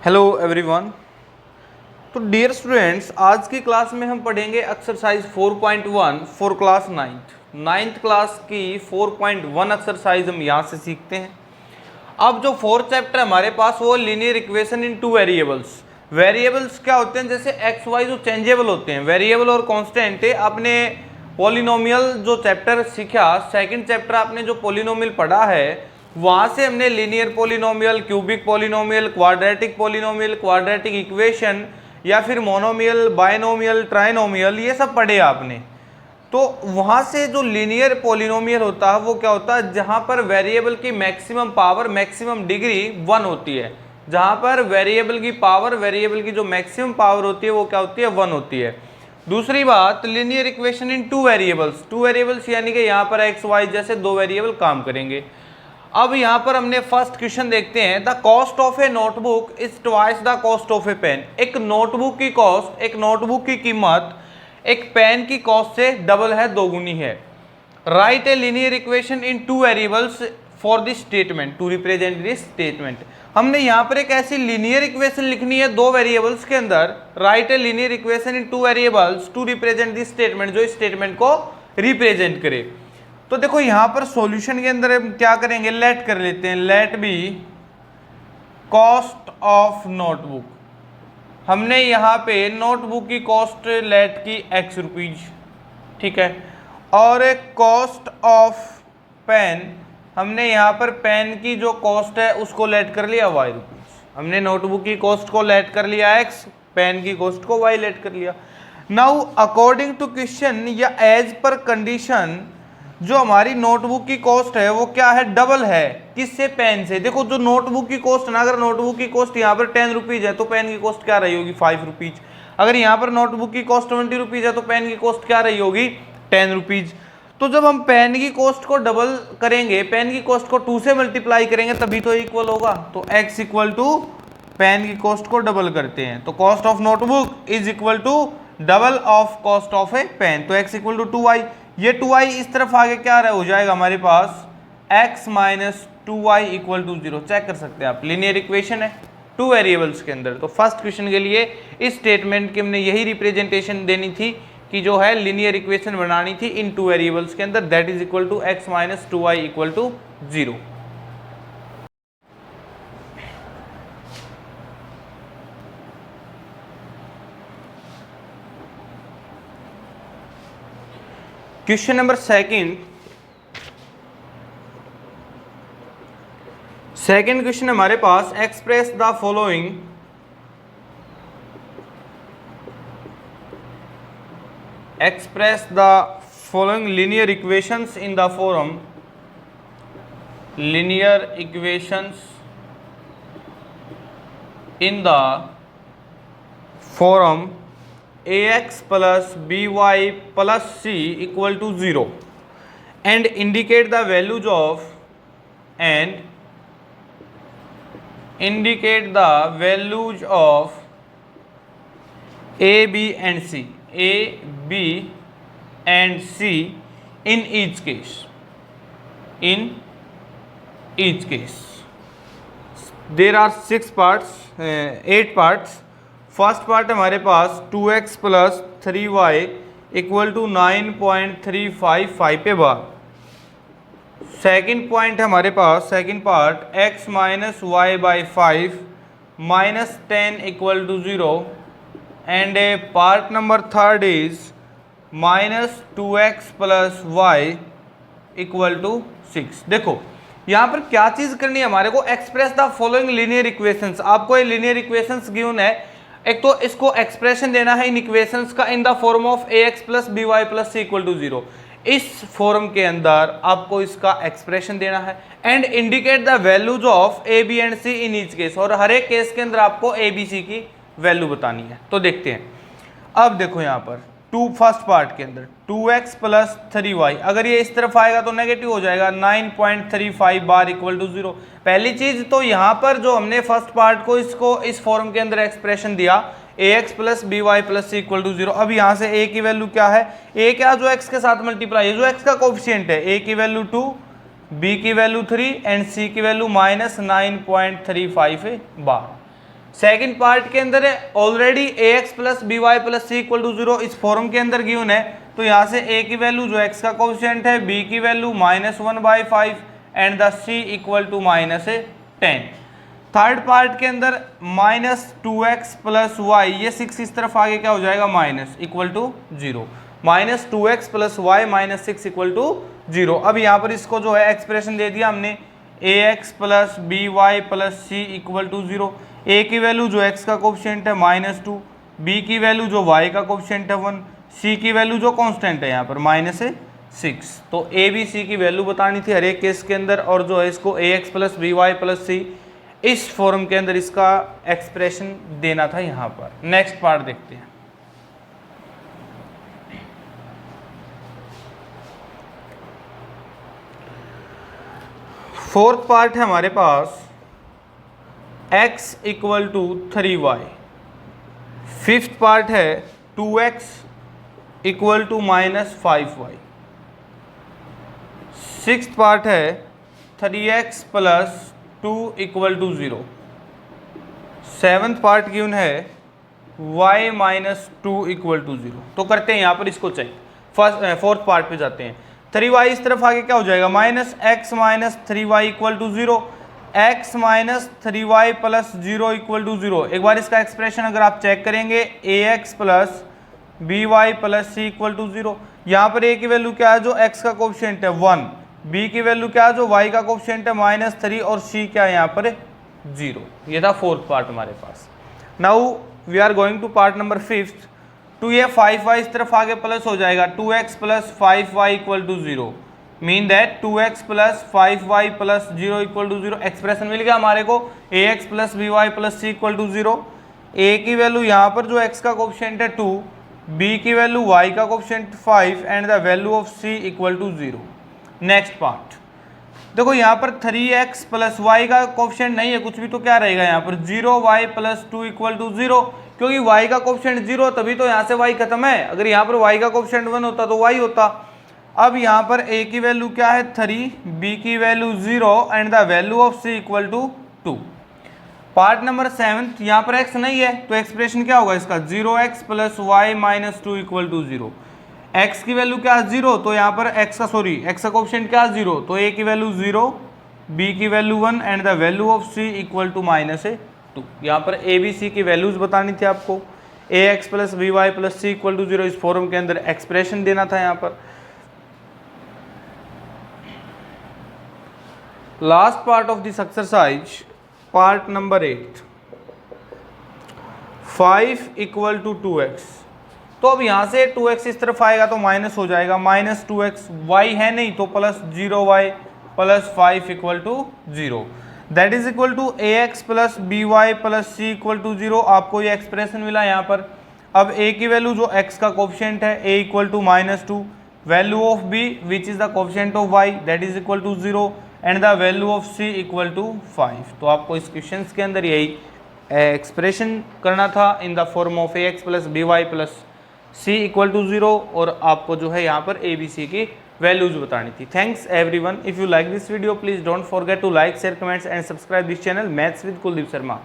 Hello everyone. तो dear students, आज की क्लास में हम पढ़ेंगे exercise 4.1 for class ninth class की 4.1 एक्सरसाइज हम यहाँ से सीखते हैं। अब जो फोर्थ चैप्टर हमारे पास वो linear equation in two variables. Variables क्या होते हैं? जैसे एक्स वाई जो चेंजेबल होते हैं, वेरिएबल और कांस्टेंट। आपने पॉलिनोमियल जो चैप्टर सीखा, सेकंड चैप्टर आपने जो पॉलिनोमियल पढ़ा है, वहां से हमने linear polynomial, cubic polynomial, quadratic polynomial, quadratic equation या फिर मोनोमियल, बायनोमियल, ट्राइनोमियल, ये सब पढ़े आपने। तो वहां से जो लीनियर पॉलिनोमियल होता है वो क्या होता है? जहां पर वेरिएबल की मैक्सिमम पावर, मैक्सिमम डिग्री 1 होती है। जहां पर वेरिएबल की पावर, वेरिएबल की जो मैक्सिमम पावर होती है वो क्या होती है? 1 होती है। दूसरी बात, linear equation in two variables यानी कि यहाँ पर एक्स वाई जैसे दो वेरिएबल काम करेंगे। अब यहाँ पर हमने फर्स्ट क्वेश्चन देखते हैं। The cost of a notebook is twice the cost of a pen. एक नोटबुक की कॉस्ट, एक नोटबुक की कीमत एक पेन की कॉस्ट से डबल है, दोगुनी है। Write a linear equation in two variables for this statement to represent this statement. हमने यहाँ पर एक ऐसी लीनियर इक्वेशन लिखनी है दो वेरिएबल्स के अंदर। Write a linear equation in two variables to represent this statement, जो इस स्टेटमेंट को रिप्रेजेंट करे। तो देखो यहाँ पर सॉल्यूशन के अंदर हम क्या करेंगे? लेट कर लेते हैं, let be cost of notebook. हमने यहाँ पे नोटबुक की कॉस्ट लेट की एक्स रुपीज, ठीक है। और एक कॉस्ट ऑफ पेन, हमने यहाँ पर पेन की जो कॉस्ट है उसको लेट कर लिया वाई रुपीज। हमने नोटबुक की कॉस्ट को लेट कर लिया एक्स, पेन की कॉस्ट को वाई लेट कर लिया। नाउ अकॉर्डिंग टू क्वेश्चन या एज पर कंडीशन, जो हमारी नोटबुक की कॉस्ट है वो क्या है? डबल है। किससे? पेन से। देखो जो नोटबुक की कॉस्ट ना, अगर नोटबुक की कॉस्ट यहाँ पर 10 रुपीज है तो पेन की कॉस्ट क्या रही होगी? 5 रुपीज। अगर यहाँ पर नोटबुक की कॉस्ट 20 रुपीज है तो पेन की कॉस्ट क्या रही होगी? 10 रुपीज। तो जब हम पेन की कॉस्ट को डबल करेंगे, पेन की कॉस्ट को 2 से मल्टीप्लाई करेंगे तभी तो इक्वल होगा। तो x इक्वल टू पेन की कॉस्ट को डबल करते हैं तो cost of notebook is equal to double of cost of a pen. तो x इक्वल टू 2y। ये 2y इस तरफ आगे क्या हो जाएगा हमारे पास? x minus 2y equal to 0। Check कर सकते हैं आप, लीनियर इक्वेशन है टू वेरिएबल्स के अंदर। तो फर्स्ट क्वेश्चन के लिए इस स्टेटमेंट की हमने यही रिप्रेजेंटेशन देनी थी कि जो है लीनियर इक्वेशन बनानी थी इन टू वेरिएबल्स के अंदर, that is equal to x minus 2y equal to 0। Question number second question हमारे पास, express the following linear equations in the form, linear equations in the form ax plus by plus c equal to 0 and indicate the values of a, b and c in each case. There are 8 parts. First part हमारे पास 2x plus 3y equal to 9.355 पे बार। Second point हमारे पास, second part x minus y by 5 minus 10 equal to 0 and part number third is minus 2x plus y equal to 6। देखो यहाँ पर क्या चीज़ करनी है हमारे को? Express the following linear equations. आपको ये लीनियर इक्वेशंस गिवन है, एक तो इसको एक्सप्रेशन देना है इन इक्वेशंस का in the form of ax plus b y plus c equal to 0। इस फॉर्म के अंदर आपको इसका एक्सप्रेशन देना है and indicate the values of a b and c in each case. और हर एक केस के अंदर आपको ए बी सी की वैल्यू बतानी है। तो देखते हैं। अब देखो यहाँ पर फर्स्ट पार्ट के अंदर 2x प्लस 3y, अगर ये इस तरफ आएगा तो नेगेटिव हो जाएगा, 9.35 बार इक्वल टू 0। पहली चीज तो यहाँ पर जो हमने फर्स्ट पार्ट को इसको इस फॉर्म के अंदर एक्सप्रेशन दिया ax plus b y plus c equal to 0। अब यहाँ से a की वैल्यू क्या है? a क्या? जो x के साथ मल्टीप्लाई है, जो x का कोफिशिएंट है। a की वैल्यू 2, b की वैल्यू 3 एंड c की वैल्यू माइनस 9.35 बार। सेकंड पार्ट के अंदर है already ax plus b y plus c equal to 0 इस फॉर्म के अंदर गिवन है, तो यहाँ से a की वैल्यू जो x का कोफिशिएंट है, b की value -1/5 and the c equal to -10। Third part के अंदर -2x प्लस वाई, ये 6 इस तरफ आगे क्या हो जाएगा minus equal to 0, -2x plus y -6 equal to 0। अब यहाँ पर इसको जो है एक्सप्रेशन दे दिया हमने ax plus b y plus c equal to 0। a की वैल्यू जो x का कोफिशिएंट है -2, b की वैल्यू जो y का कोफिशिएंट है 1, c की वैल्यू जो कांस्टेंट है यहाँ पर -6। तो a b c की वैल्यू बतानी थी हर एक केस के अंदर, और जो है इसको ax plus b y plus c इस फॉर्म के अंदर इसका एक्सप्रेशन देना था यहाँ पर। नेक्स्ट पार्ट देखते हैं। फोर्थ पार्ट है हमारे पास x equal to 3y। Fifth part है 2x equal to -5y। Sixth part है 3x plus 2 equal to 0। Seventh part given है y माइनस 2 इक्वल टू 0। तो करते हैं यहाँ पर इसको चेक। फोर्थ पार्ट पे जाते हैं। 3y इस तरफ आगे क्या हो जाएगा -x minus 3y equal to 0, x minus 3y plus 0 equal to 0। एक बार इसका एक्सप्रेशन अगर आप चेक करेंगे ax plus b y plus c equal to 0। यहाँ पर a की वैल्यू क्या है जो x का कोफिशिएंट है 1, b की वैल्यू क्या है जो y का कोफिशिएंट है -3 और c क्या है यहाँ पर 0। ये था फोर्थ पार्ट हमारे पास। Now we are going to part number fifth. टू ये 5y इस तरफ आगे प्लस हो जाएगा 2x plus 5y equal to 0, mean that 2x plus 5y plus 0 equal to 0। Expression मिल गया हमारे को ax plus b y plus c equal to 0। a की वैल्यू यहाँ पर जो x का कोफिशिएंट है 2, b की वैल्यू y का coefficient 5 and the value of c equal to 0। Next part देखो, यहाँ पर 3x प्लस वाई का कोफिशिएंट नहीं है कुछ भी, तो क्या रहेगा यहाँ पर 0y प्लस 2 इक्वल टू 0, क्योंकि y का कोफिशिएंट 0 तभी तो यहाँ से y खत्म है। अगर यहाँ पर y का कोफिशिएंट 1 होता तो y होता। अब यहाँ पर a की वैल्यू क्या है 3, b की value 0 and the value of c equal to 2। Part number 7, यहाँ पर x नहीं है तो एक्सप्रेशन क्या होगा इसका 0x plus y minus 2 equal to 0। x की वैल्यू क्या है 0, तो यहाँ पर x का कोफिशिएंट क्या है 0, तो a की वैल्यू 0, b की value 1 and the value of c equal to -2। यहाँ पर a b c की वैल्यूज बतानी थी आपको। ax plus b y plus c equal to 0 इस फॉर्म के अंदर एक्सप्रेशन देना था यहाँ पर। Last part of this exercise, part number 8, 5 equal to 2x। तो अब यहाँ से 2x इस तरफ आएगा तो माइनस हो जाएगा, -2x, y है नहीं तो plus 0y plus 5 equal to 0, that is equal to ax plus b y plus c equal to 0। आपको ये एक्सप्रेशन मिला यहाँ पर। अब a की वैल्यू जो x का कोफिशिएंट है a equal to -2, value of b which is the coefficient of y that is equal to 0 and the value of c equal to 5। तो आपको इस क्वेश्चन के अंदर यही एक्सप्रेशन करना था in the form of ax plus b y plus c equal to 0, और आपको जो है यहाँ पर a b c की वैल्यूज बतानी थी। Thanks everyone. If you like this video please don't forget to like, share, comments and subscribe this channel maths with Kuldeep Sharma.